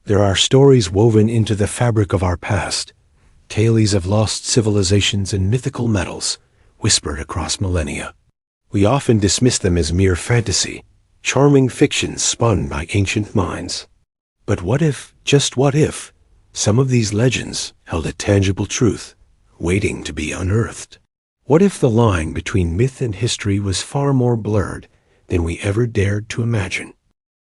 There are stories woven into the fabric of our past, tales of lost civilizations and mythical metals, whispered across millennia. We often dismiss them as mere fantasy, charming fictions spun by ancient minds. But what if, just what if, some of these legends held a tangible truth, waiting to be unearthed? What if the line between myth and history was far more blurred than we ever dared to imagine?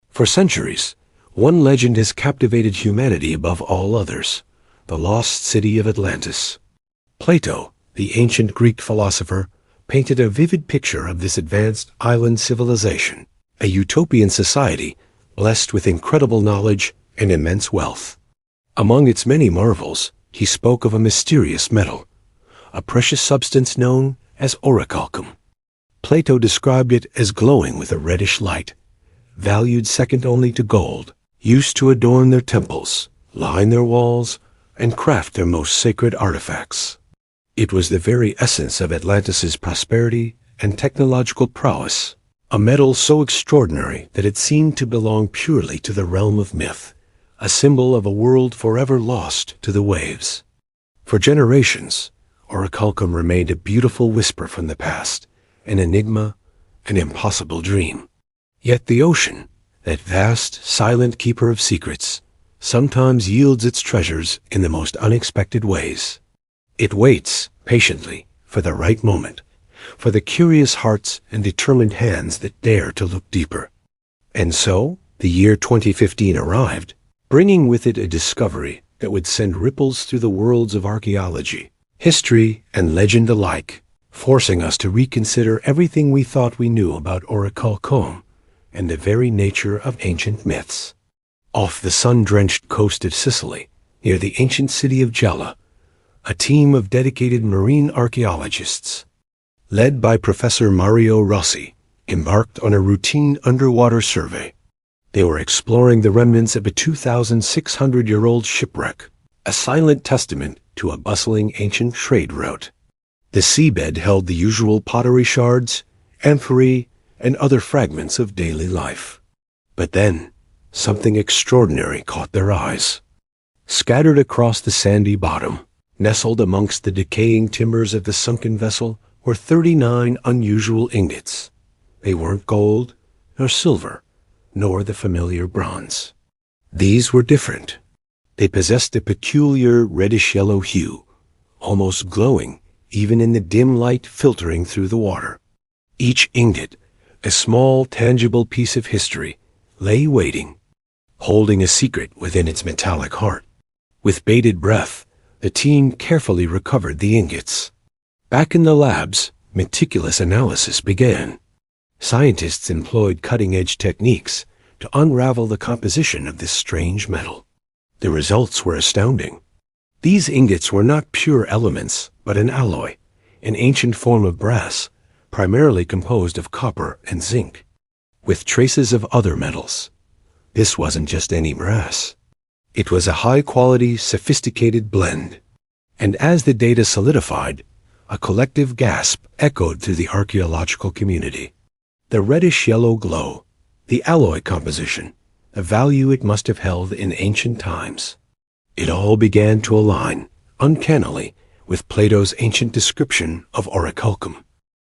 For centuries, one legend has captivated humanity above all others: the lost city of Atlantis. Plato, the ancient Greek philosopher, painted a vivid picture of this advanced island civilization, a utopian society blessed with incredible knowledge and immense wealth. Among its many marvels, he spoke of a mysterious metal, a precious substance known as orichalcum. Plato described it as glowing with a reddish light, valued second only to gold, used to adorn their temples, line their walls, and craft their most sacred artifacts. It was the very essence of Atlantis's prosperity and technological prowess, a metal so extraordinary that it seemed to belong purely to the realm of myth, a symbol of a world forever lost to the waves. For generations, orichalcum remained a beautiful whisper from the past, an enigma, an impossible dream. Yet the ocean, that vast, silent keeper of secrets, sometimes yields its treasures in the most unexpected ways. It waits, patiently, for the right moment, for the curious hearts and determined hands that dare to look deeper. And so, the year 2015 arrived, bringing with it a discovery that would send ripples through the worlds of archaeology, history, and legend alike, forcing us to reconsider everything we thought we knew about orichalcum and the very nature of ancient myths. Off the sun-drenched coast of Sicily, near the ancient city of Gela, a team of dedicated marine archaeologists, led by Professor Mario Rossi, embarked on a routine underwater survey. They were exploring the remnants of a 2,600-year-old shipwreck, a silent testament to a bustling ancient trade route. The seabed held the usual pottery shards, amphorae, and other fragments of daily life. But then, something extraordinary caught their eyes. Scattered across the sandy bottom, nestled amongst the decaying timbers of the sunken vessel, were 39 unusual ingots. They weren't gold, nor silver, nor the familiar bronze. These were different. They possessed a peculiar reddish-yellow hue, almost glowing even in the dim light filtering through the water. Each ingot, a small, tangible piece of history, lay waiting, holding a secret within its metallic heart. With bated breath, the team carefully recovered the ingots. Back in the labs, meticulous analysis began. Scientists employed cutting-edge techniques to unravel the composition of this strange metal. The results were astounding. These ingots were not pure elements, but an alloy, an ancient form of brass, primarily composed of copper and zinc, with traces of other metals. This wasn't just any brass. It was a high-quality, sophisticated blend. And as the data solidified, a collective gasp echoed through the archaeological community. The reddish-yellow glow, the alloy composition, the value it must have held in ancient times. It all began to align, uncannily, with Plato's ancient description of orichalcum.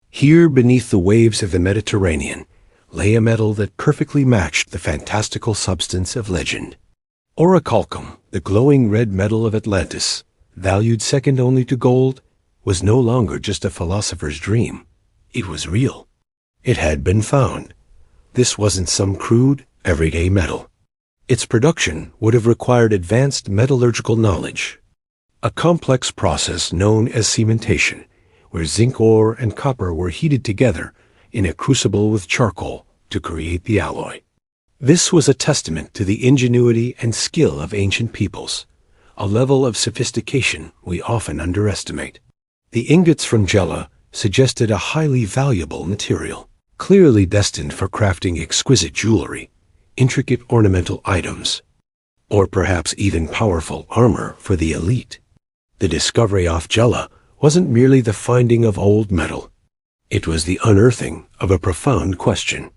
Here, beneath the waves of the Mediterranean, lay a metal that perfectly matched the fantastical substance of legend. Orichalcum, the glowing red metal of Atlantis, valued second only to gold, was no longer just a philosopher's dream. It was real. It had been found. This wasn't some crude, everyday metal. Its production would have required advanced metallurgical knowledge, a complex process known as cementation, where zinc ore and copper were heated together in a crucible with charcoal to create the alloy. This was a testament to the ingenuity and skill of ancient peoples, a level of sophistication we often underestimate. The ingots from Gela suggested a highly valuable material, clearly destined for crafting exquisite jewelry, intricate ornamental items, or perhaps even powerful armor for the elite. The discovery off Gela wasn't merely the finding of old metal. It was the unearthing of a profound question.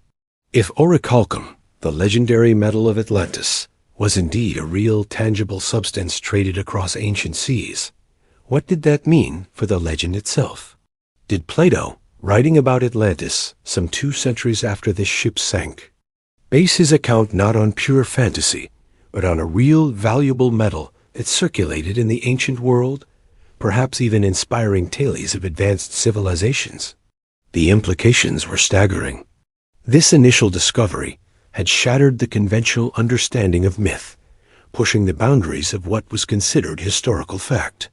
If orichalcum, the legendary metal of Atlantis, was indeed a real, tangible substance traded across ancient seas. What did that mean for the legend itself? Did Plato, writing about Atlantis some 2 centuries after this ship sank, base his account not on pure fantasy, but on a real, valuable metal that circulated in the ancient world, perhaps even inspiring tales of advanced civilizations? The implications were staggering. This initial discovery had shattered the conventional understanding of myth, pushing the boundaries of what was considered historical fact.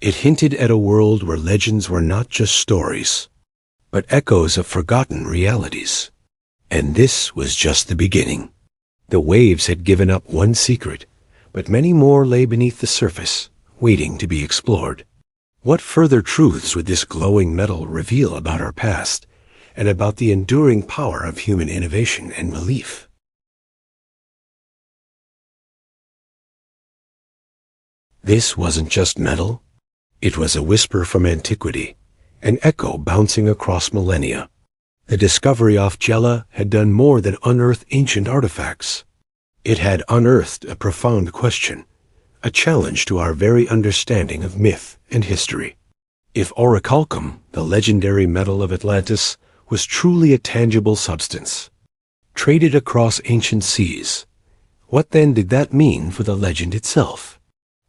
It hinted at a world where legends were not just stories, but echoes of forgotten realities. And this was just the beginning. The waves had given up one secret, but many more lay beneath the surface, waiting to be explored. What further truths would this glowing metal reveal about our past, and about the enduring power of human innovation and belief? This wasn't just metal. It was a whisper from antiquity, an echo bouncing across millennia. The discovery off Gela had done more than unearth ancient artifacts. It had unearthed a profound question, a challenge to our very understanding of myth and history. If orichalcum, the legendary metal of Atlantis, was truly a tangible substance, traded across ancient seas, what then did that mean for the legend itself?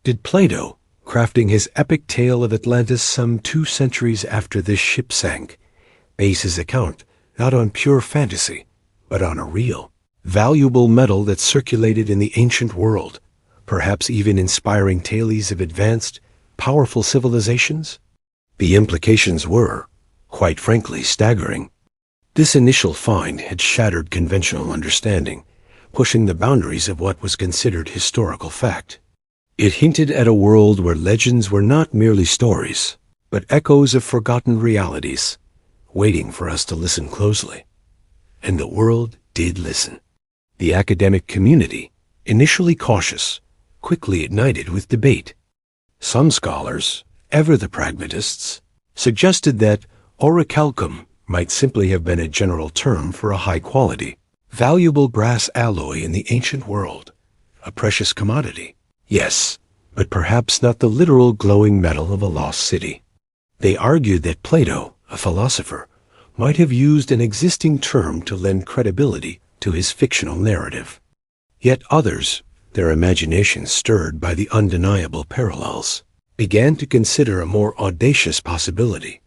Did Plato, crafting his epic tale of Atlantis some 2 centuries after this ship sank, base his account not on pure fantasy, but on a real, valuable metal that circulated in the ancient world, perhaps even inspiring tales of advanced, powerful civilizations? The implications were, quite frankly, staggering. This initial find had shattered conventional understanding, pushing the boundaries of what was considered historical fact. It hinted at a world where legends were not merely stories, but echoes of forgotten realities, waiting for us to listen closely. And the world did listen. The academic community, initially cautious, quickly ignited with debate. Some scholars, ever the pragmatists, suggested that orichalcum might simply have been a general term for a high-quality, valuable brass alloy in the ancient world, a precious commodity. Yes, but perhaps not the literal glowing metal of a lost city. They argued that Plato, a philosopher, might have used an existing term to lend credibility to his fictional narrative. Yet others, their imaginations stirred by the undeniable parallels, began to consider a more audacious possibility,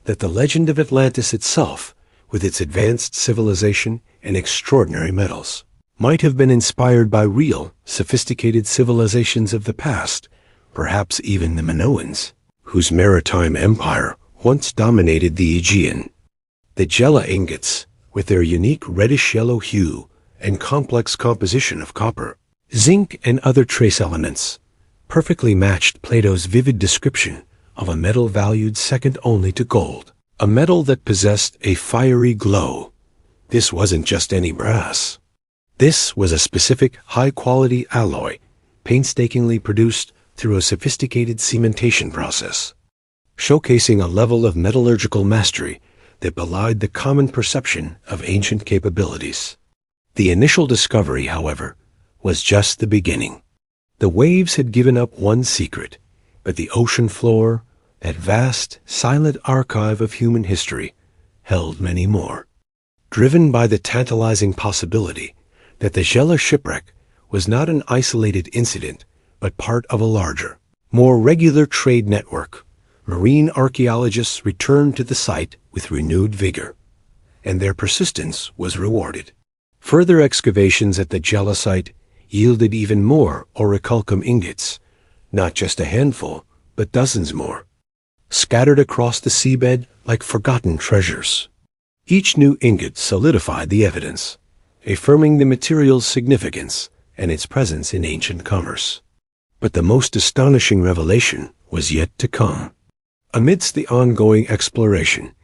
that the legend of Atlantis itself, with its advanced civilization and extraordinary metals, might have been inspired by real, sophisticated civilizations of the past, perhaps even the Minoans, whose maritime empire once dominated the Aegean. The Gela ingots, with their unique reddish-yellow hue and complex composition of copper, zinc, and other trace elements, perfectly matched Plato's vivid description of a metal valued second only to gold, a metal that possessed a fiery glow. This wasn't just any brass. This was a specific high-quality alloy, painstakingly produced through a sophisticated cementation process, showcasing a level of metallurgical mastery that belied the common perception of ancient capabilities. The initial discovery, however, was just the beginning. The waves had given up one secret, but the ocean floor, that vast, silent archive of human history, held many more. Driven by the tantalizing possibility that the Gela shipwreck was not an isolated incident, but part of a larger, more regular trade network, marine archaeologists returned to the site with renewed vigor, and their persistence was rewarded. Further excavations at the Gela site yielded even more orichalcum ingots, not just a handful, but dozens more, scattered across the seabed like forgotten treasures. Each new ingot solidified the evidence, affirming the material's significance and its presence in ancient commerce. But the most astonishing revelation was yet to come. Amidst the ongoing exploration,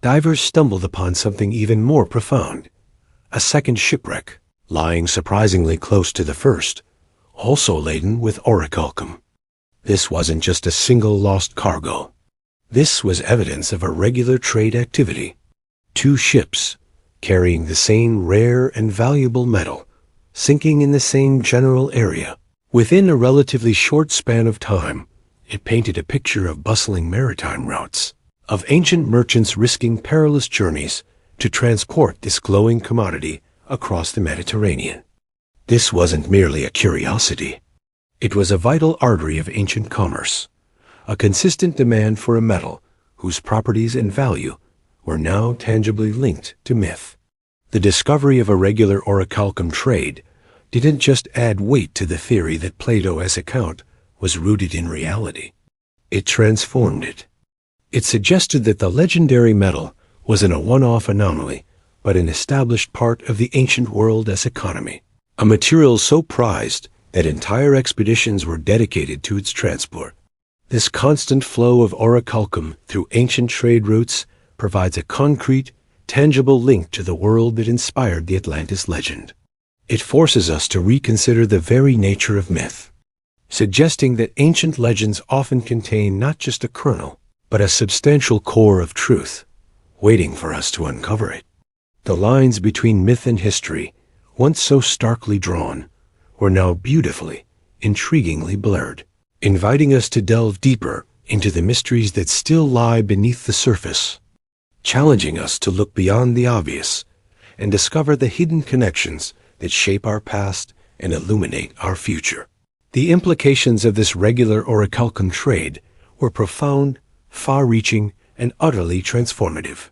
divers stumbled upon something even more profound, a second shipwreck, lying surprisingly close to the first, also laden with orichalcum. This wasn't just a single lost cargo. This was evidence of a regular trade activity. 2 ships, carrying the same rare and valuable metal, sinking in the same general area. Within a relatively short span of time, it painted a picture of bustling maritime routes, of ancient merchants risking perilous journeys to transport this glowing commodity across the Mediterranean. This wasn't merely a curiosity. It was a vital artery of ancient commerce, a consistent demand for a metal whose properties and value were now tangibly linked to myth. The discovery of a regular orichalcum trade didn't just add weight to the theory that Plato's account was rooted in reality. It transformed it. It suggested that the legendary metal wasn't a one-off anomaly, but an established part of the ancient world as economy, a material so prized that entire expeditions were dedicated to its transport. This constant flow of orichalcum through ancient trade routes provides a concrete, tangible link to the world that inspired the Atlantis legend. It forces us to reconsider the very nature of myth, suggesting that ancient legends often contain not just a kernel, but a substantial core of truth, waiting for us to uncover it. The lines between myth and history, once so starkly drawn, were now beautifully, intriguingly blurred, inviting us to delve deeper into the mysteries that still lie beneath the surface, challenging us to look beyond the obvious and discover the hidden connections that shape our past and illuminate our future. The implications of this regular orichalcum trade were profound, far-reaching, and utterly transformative.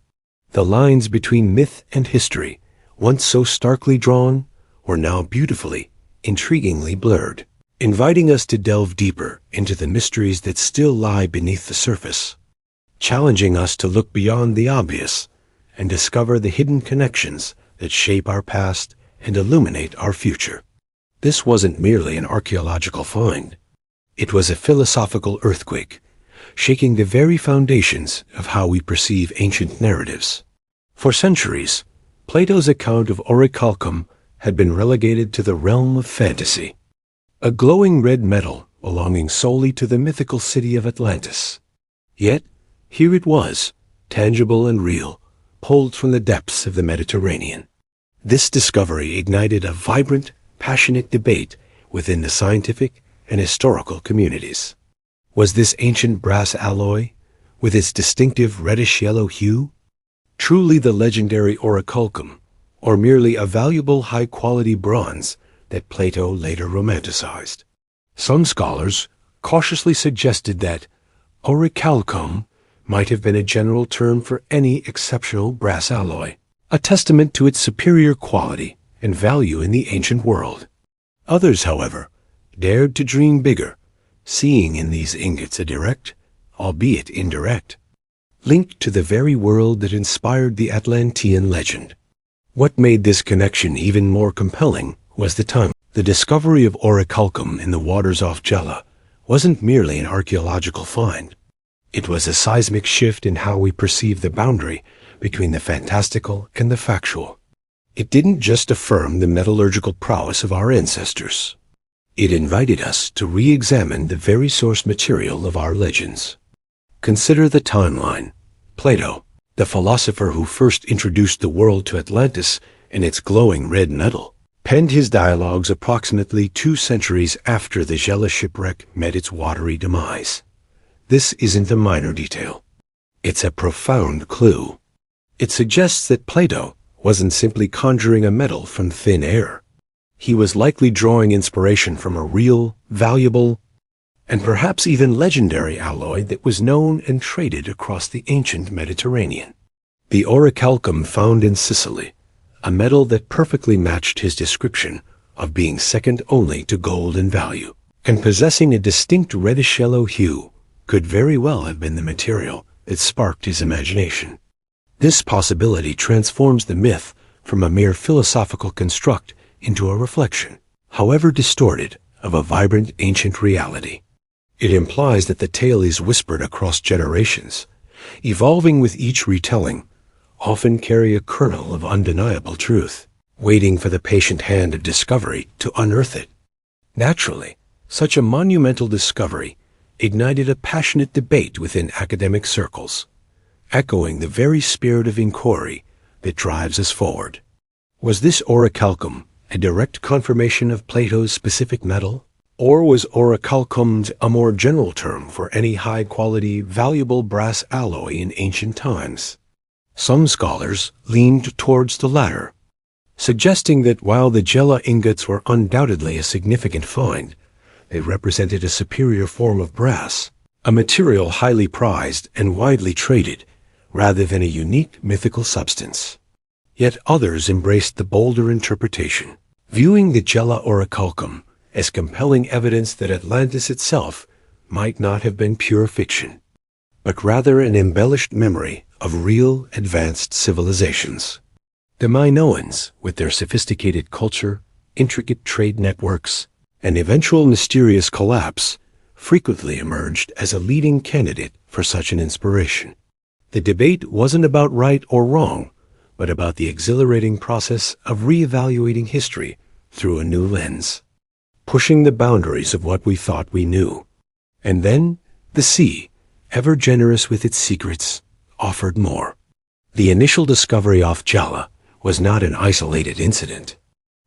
The lines between myth and history, once so starkly drawn, were now beautifully, intriguingly blurred, inviting us to delve deeper into the mysteries that still lie beneath the surface, challenging us to look beyond the obvious and discover the hidden connections that shape our past and illuminate our future. This wasn't merely an archaeological find. It was a philosophical earthquake, shaking the very foundations of how we perceive ancient narratives. For centuries, Plato's account of orichalcum had been relegated to the realm of fantasy, a glowing red metal belonging solely to the mythical city of Atlantis. Yet, here it was, tangible and real, pulled from the depths of the Mediterranean. This discovery ignited a vibrant, passionate debate within the scientific and historical communities. Was this ancient brass alloy, with its distinctive reddish-yellow hue, truly the legendary orichalcum, or merely a valuable high-quality bronze that Plato later romanticized? Some scholars cautiously suggested that orichalcum might have been a general term for any exceptional brass alloy, a testament to its superior quality and value in the ancient world. Others, however, dared to dream bigger, seeing in these ingots a direct, albeit indirect, link to the very world that inspired the Atlantean legend. What made this connection even more compelling was the time. The discovery of orichalcum in the waters off Gela wasn't merely an archaeological find. It was a seismic shift in how we perceive the boundary between the fantastical and the factual. It didn't just affirm the metallurgical prowess of our ancestors. It invited us to re-examine the very source material of our legends. Consider the timeline. Plato, the philosopher who first introduced the world to Atlantis and its glowing red metal, penned his dialogues approximately 2 centuries after the Gela shipwreck met its watery demise. This isn't a minor detail. It's a profound clue. It suggests that Plato wasn't simply conjuring a metal from thin air. He was likely drawing inspiration from a real, valuable, and perhaps even legendary alloy that was known and traded across the ancient Mediterranean. The orichalcum found in Sicily, a metal that perfectly matched his description of being second only to gold in value, and possessing a distinct reddish-yellow hue, could very well have been the material that sparked his imagination. This possibility transforms the myth from a mere philosophical construct into a reflection, however distorted, of a vibrant ancient reality. It implies that the tale is whispered across generations, evolving with each retelling, often carry a kernel of undeniable truth, waiting for the patient hand of discovery to unearth it. Naturally, such a monumental discovery ignited a passionate debate within academic circles, echoing the very spirit of inquiry that drives us forward. Was this orichalcum a direct confirmation of Plato's specific metal? Or was orichalcum a more general term for any high-quality, valuable brass alloy in ancient times? Some scholars leaned towards the latter, suggesting that while the Gela ingots were undoubtedly a significant find, they represented a superior form of brass, a material highly prized and widely traded, rather than a unique mythical substance. Yet others embraced the bolder interpretation, viewing the Gela orichalcum as compelling evidence that Atlantis itself might not have been pure fiction, but rather an embellished memory of real advanced civilizations. The Minoans, with their sophisticated culture, intricate trade networks, and eventual mysterious collapse, frequently emerged as a leading candidate for such an inspiration. The debate wasn't about right or wrong, but about the exhilarating process of reevaluating history through a new lens, pushing the boundaries of what we thought we knew. And then, the sea, ever generous with its secrets, offered more. The initial discovery off Gela was not an isolated incident.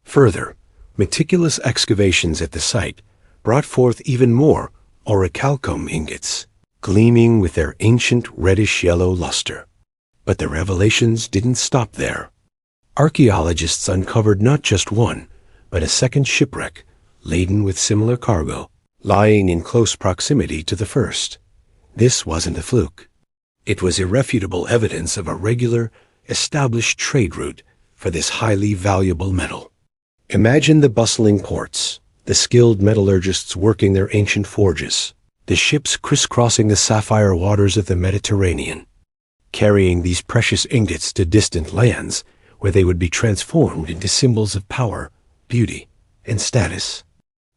Further, meticulous excavations at the site brought forth even more orichalcum ingots, gleaming with their ancient reddish-yellow luster. But the revelations didn't stop there. Archaeologists uncovered not just one, but a second shipwreck, laden with similar cargo, lying in close proximity to the first. This wasn't a fluke. It was irrefutable evidence of a regular, established trade route for this highly valuable metal. Imagine the bustling ports, the skilled metallurgists working their ancient forges, the ships crisscrossing the sapphire waters of the Mediterranean, carrying these precious ingots to distant lands where they would be transformed into symbols of power, beauty, and status.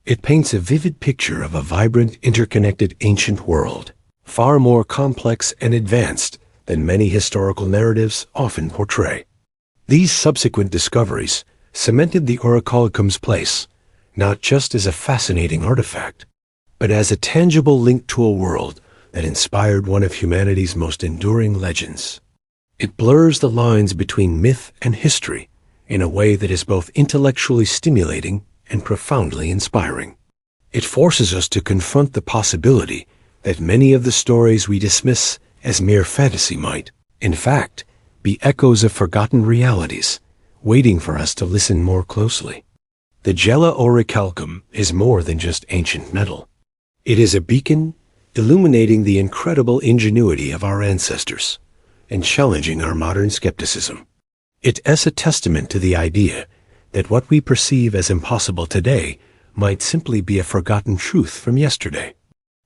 It paints a vivid picture of a vibrant, interconnected ancient world, far more complex and advanced than many historical narratives often portray. These subsequent discoveries cemented the orichalcum's place, not just as a fascinating artifact, but as a tangible link to a world that inspired one of humanity's most enduring legends. It blurs the lines between myth and history in a way that is both intellectually stimulating and profoundly inspiring. It forces us to confront the possibility that many of the stories we dismiss as mere fantasy might, in fact, be echoes of forgotten realities, waiting for us to listen more closely. The Gela orichalcum is more than just ancient metal. It is a beacon illuminating the incredible ingenuity of our ancestors and challenging our modern skepticism. It is a testament to the idea that what we perceive as impossible today might simply be a forgotten truth from yesterday.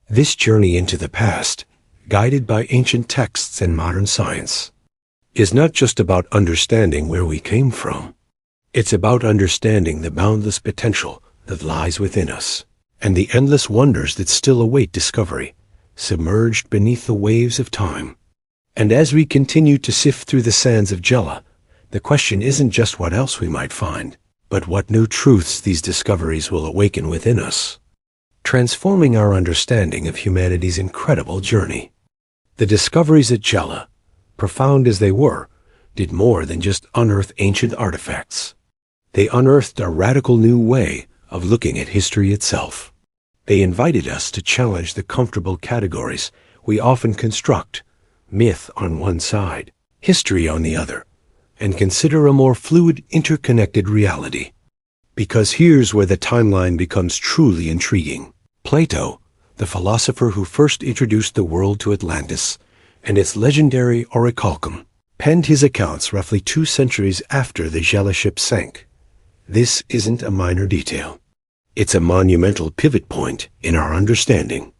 This journey into the past, guided by ancient texts and modern science, is not just about understanding where we came from. It's about understanding the boundless potential that lies within us and the endless wonders that still await discovery, submerged beneath the waves of time. And as we continue to sift through the sands of Gela, the question isn't just what else we might find, but what new truths these discoveries will awaken within us, transforming our understanding of humanity's incredible journey. The discoveries at Gela, profound as they were, did more than just unearth ancient artifacts. They unearthed a radical new way of looking at history itself. They invited us to challenge the comfortable categories we often construct, myth on one side, history on the other, and consider a more fluid, interconnected reality. Because here's where the timeline becomes truly intriguing. Plato, the philosopher who first introduced the world to Atlantis and its legendary orichalcum, penned his accounts roughly 2 centuries after the Gela ship sank. This isn't a minor detail. It's a monumental pivot point in our understanding.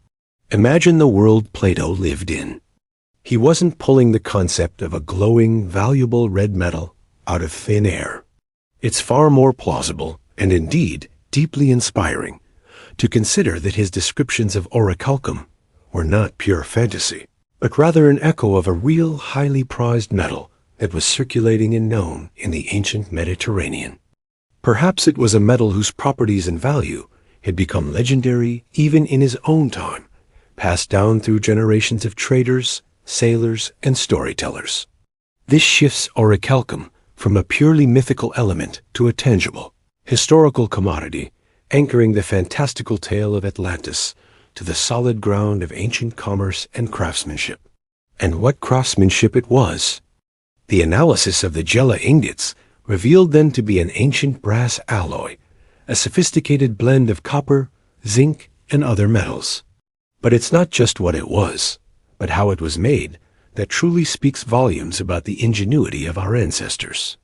Imagine the world Plato lived in. He wasn't pulling the concept of a glowing, valuable red metal out of thin air. It's far more plausible, and indeed deeply inspiring, to consider that his descriptions of orichalcum were not pure fantasy, but rather an echo of a real, highly prized metal that was circulating and known in the ancient Mediterranean. Perhaps it was a metal whose properties and value had become legendary even in his own time, passed down through generations of traders, sailors, and storytellers. This shifts orichalcum from a purely mythical element to a tangible, historical commodity, anchoring the fantastical tale of Atlantis to the solid ground of ancient commerce and craftsmanship. And what craftsmanship it was! The analysis of the Gela ingots revealed them to be an ancient brass alloy, a sophisticated blend of copper, zinc, and other metals. But it's not just what it was, but how it was made, that truly speaks volumes about the ingenuity of our ancestors.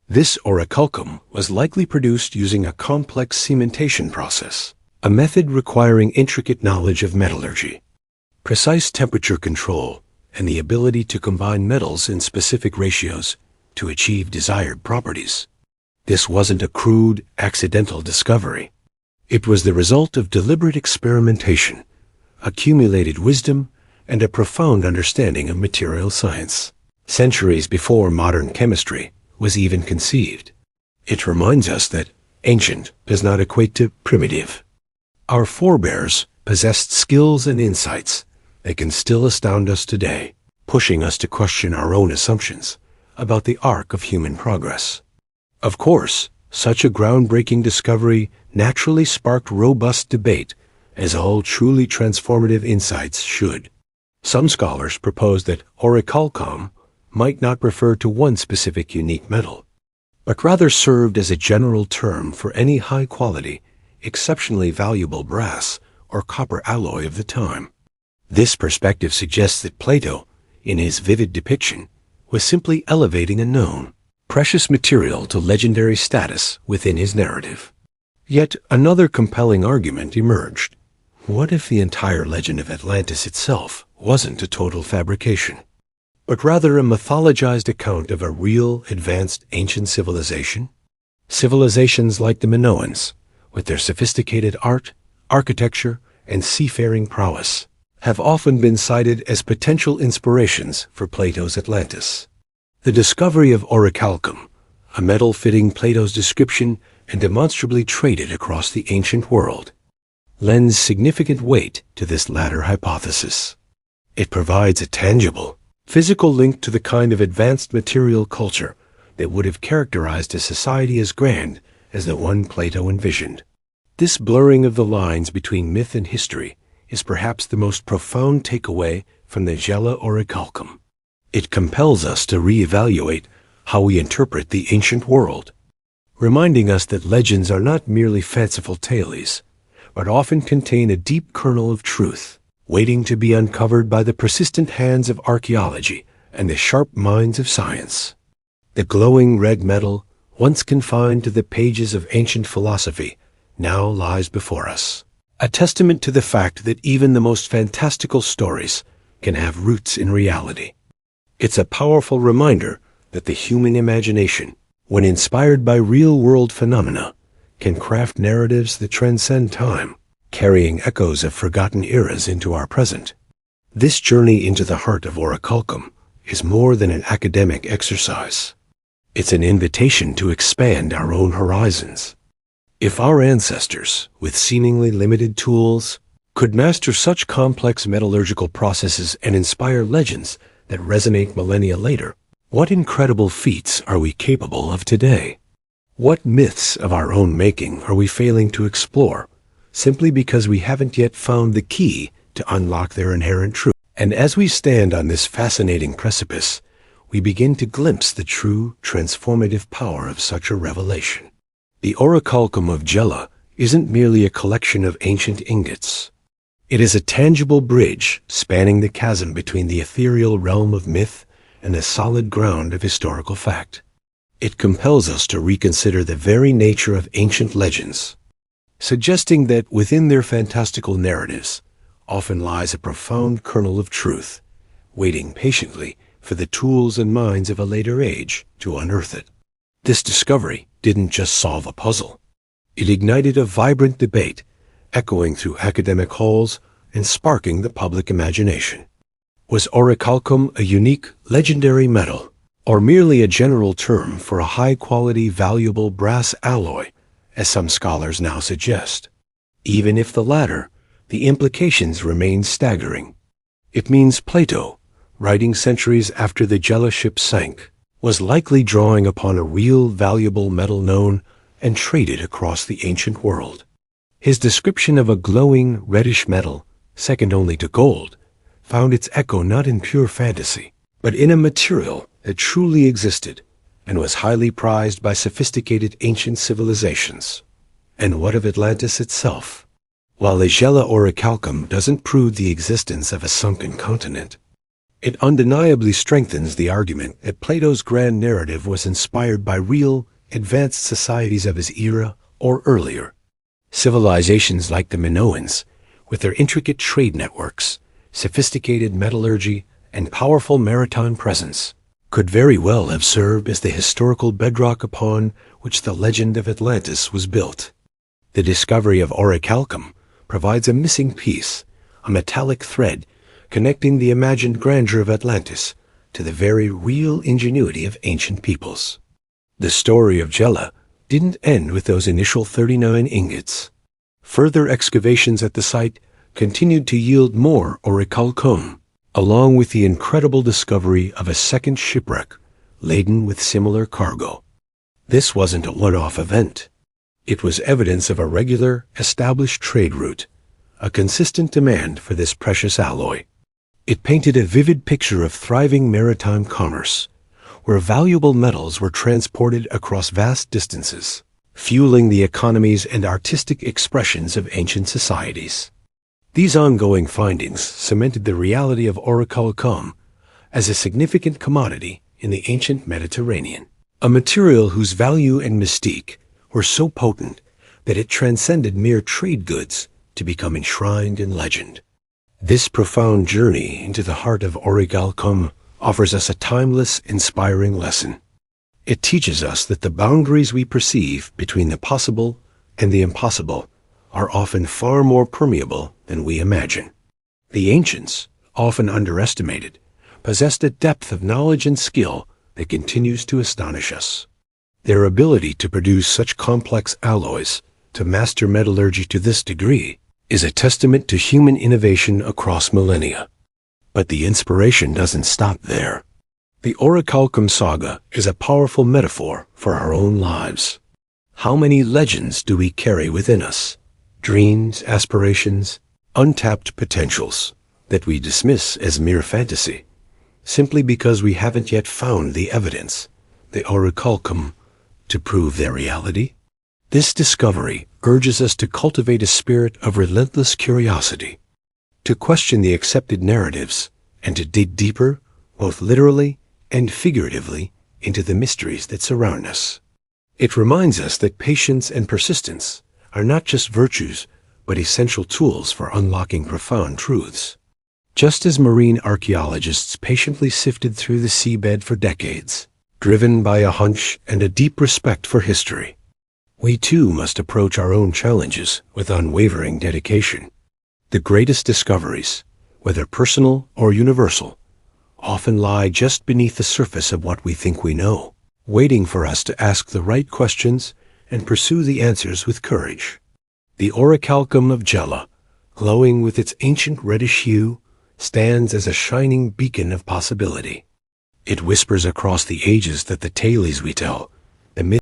This orichalcum was likely produced using a complex cementation process, a method requiring intricate knowledge of metallurgy, precise temperature control, and the ability to combine metals in specific ratios to achieve desired properties. This wasn't a crude, accidental discovery. It was the result of deliberate experimentation, accumulated wisdom, and a profound understanding of material science, centuries before modern chemistry was even conceived. It reminds us that ancient does not equate to primitive. Our forebears possessed skills and insights that can still astound us today, pushing us to question our own assumptions about the arc of human progress. Of course, such a groundbreaking discovery naturally sparked robust debate, as all truly transformative insights should. Some scholars propose that orichalcum might not refer to one specific unique metal, but rather served as a general term for any high-quality, exceptionally valuable brass or copper alloy of the time. This perspective suggests that Plato, in his vivid depiction, was simply elevating a known, precious material to legendary status within his narrative. Yet another compelling argument emerged. What if the entire legend of Atlantis itself wasn't a total fabrication, but rather a mythologized account of a real, advanced ancient civilization? Civilizations like the Minoans, with their sophisticated art, architecture, and seafaring prowess, have often been cited as potential inspirations for Plato's Atlantis. The discovery of orichalcum, a metal fitting Plato's description and demonstrably traded across the ancient world, lends significant weight to this latter hypothesis. It provides a tangible, physical link to the kind of advanced material culture that would have characterized a society as grand as the one Plato envisioned. This blurring of the lines between myth and history is perhaps the most profound takeaway from the Gela orichalcum. It compels us to reevaluate how we interpret the ancient world, reminding us that legends are not merely fanciful tales, but often contain a deep kernel of truth, waiting to be uncovered by the persistent hands of archaeology and the sharp minds of science. The glowing red metal, once confined to the pages of ancient philosophy, now lies before us, a testament to the fact that even the most fantastical stories can have roots in reality. It's a powerful reminder that the human imagination, when inspired by real-world phenomena, can craft narratives that transcend time, carrying echoes of forgotten eras into our present. This journey into the heart of orichalcum is more than an academic exercise. It's an invitation to expand our own horizons. If our ancestors, with seemingly limited tools, could master such complex metallurgical processes and inspire legends that resonate millennia later, what incredible feats are we capable of today? What myths of our own making are we failing to explore, simply because we haven't yet found the key to unlock their inherent truth? And as we stand on this fascinating precipice, we begin to glimpse the true, transformative power of such a revelation. The orichalcum of Gela isn't merely a collection of ancient ingots. It is a tangible bridge spanning the chasm between the ethereal realm of myth and the solid ground of historical fact. It compels us to reconsider the very nature of ancient legends, suggesting that within their fantastical narratives often lies a profound kernel of truth, waiting patiently for the tools and minds of a later age to unearth it. This discovery didn't just solve a puzzle. It ignited a vibrant debate, echoing through academic halls and sparking the public imagination. Was orichalcum a unique, legendary metal, or merely a general term for a high-quality, valuable brass alloy, as some scholars now suggest? Even if the latter, the implications remain staggering. It means Plato, writing centuries after the Gela ship sank, was likely drawing upon a real valuable metal known and traded across the ancient world. His description of a glowing, reddish metal, second only to gold, found its echo not in pure fantasy, but in a material that truly existed and was highly prized by sophisticated ancient civilizations. And what of Atlantis itself? While the Gela orichalcum doesn't prove the existence of a sunken continent, it undeniably strengthens the argument that Plato's grand narrative was inspired by real, advanced societies of his era or earlier. Civilizations like the Minoans, with their intricate trade networks, sophisticated metallurgy, and powerful maritime presence, could very well have served as the historical bedrock upon which the legend of Atlantis was built. The discovery of orichalcum provides a missing piece, a metallic thread connecting the imagined grandeur of Atlantis to the very real ingenuity of ancient peoples. The story of Gela didn't end with those initial 39 ingots. Further excavations at the site continued to yield more orichalcum, along with the incredible discovery of a second shipwreck laden with similar cargo. This wasn't a one-off event. It was evidence of a regular, established trade route, a consistent demand for this precious alloy. It painted a vivid picture of thriving maritime commerce, where valuable metals were transported across vast distances, fueling the economies and artistic expressions of ancient societies. These ongoing findings cemented the reality of orichalcum as a significant commodity in the ancient Mediterranean, a material whose value and mystique were so potent that it transcended mere trade goods to become enshrined in legend. This profound journey into the heart of orichalcum offers us a timeless, inspiring lesson. It teaches us that the boundaries we perceive between the possible and the impossible are often far more permeable than we imagine. The ancients, often underestimated, possessed a depth of knowledge and skill that continues to astonish us. Their ability to produce such complex alloys, to master metallurgy to this degree, is a testament to human innovation across millennia. But the inspiration doesn't stop there. The orichalcum saga is a powerful metaphor for our own lives. How many legends do we carry within us? Dreams, aspirations, untapped potentials that we dismiss as mere fantasy, simply because we haven't yet found the evidence, the orichalcum, to prove their reality? This discovery urges us to cultivate a spirit of relentless curiosity, to question the accepted narratives, and to dig deeper, both literally and figuratively, into the mysteries that surround us. It reminds us that patience and persistence are not just virtues, but essential tools for unlocking profound truths. Just as marine archaeologists patiently sifted through the seabed for decades, driven by a hunch and a deep respect for history, we too must approach our own challenges with unwavering dedication. The greatest discoveries, whether personal or universal, often lie just beneath the surface of what we think we know, waiting for us to ask the right questions and pursue the answers with courage. The orichalcum of Gela, glowing with its ancient reddish hue, stands as a shining beacon of possibility. It whispers across the ages that the tales we tell, the myths